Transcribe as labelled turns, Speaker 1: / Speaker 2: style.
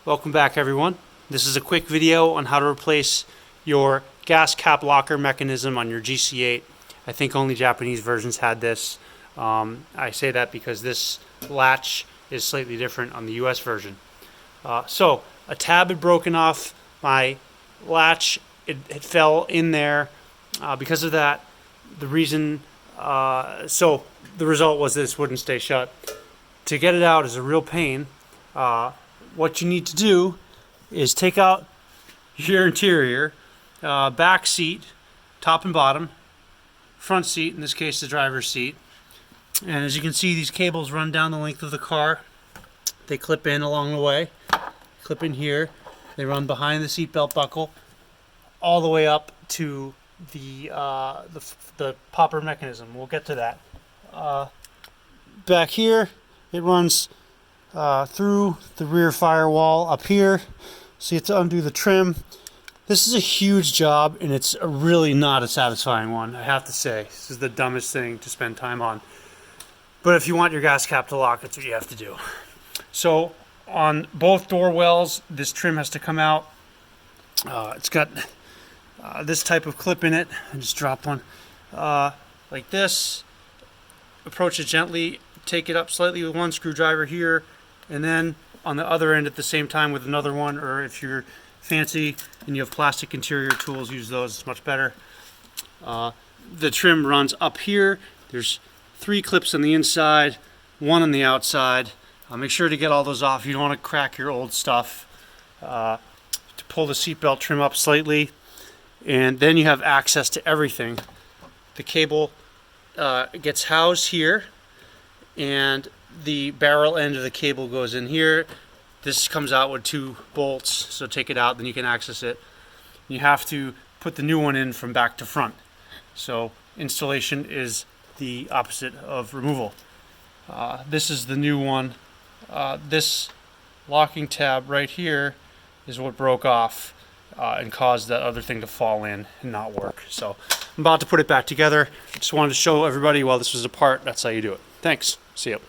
Speaker 1: Welcome back, everyone. This is a quick video on how to replace your gas cap locker mechanism on your GC8. I think only Japanese versions had this. I say that because this latch is slightly different on the US version. So a tab had broken off my latch. It fell in there. Because of that, the result was this wouldn't stay shut. To get it out is a real pain. What you need to do is take out your interior, back seat, top and bottom, front seat, in this case the driver's seat. And as you can see, these cables run down the length of the car. They clip in along the way, clip in here. They run behind the seat belt buckle all the way up to the popper mechanism. We'll get to that. Back here, it runs through the rear firewall up here, so you have to undo the trim. This is a huge job, and it's really not a satisfying one, I have to say. This is the dumbest thing to spend time on. But if you want your gas cap to lock, that's what you have to do. So on both door wells, this trim has to come out. It's got this type of clip in it. I just dropped one. Like this. Approach it gently, take it up slightly with one screwdriver here, and then on the other end at the same time with another one, or if you're fancy and you have plastic interior tools, use those, it's much better. The trim runs up here. There's 3 clips on the inside, 1 on the outside. Make sure to get all those off. You don't want to crack your old stuff. To pull the seatbelt trim up slightly, and then you have access to everything. The cable gets housed here, and the barrel end of the cable goes in here. This comes out with 2 bolts, so take it out, then you can access it. You have to put the new one in from back to front. So installation is the opposite of removal. This is the new one. This locking tab right here is what broke off and caused that other thing to fall in and not work. So I'm about to put it back together. Just wanted to show everybody while this was apart, that's how you do it. Thanks. See you.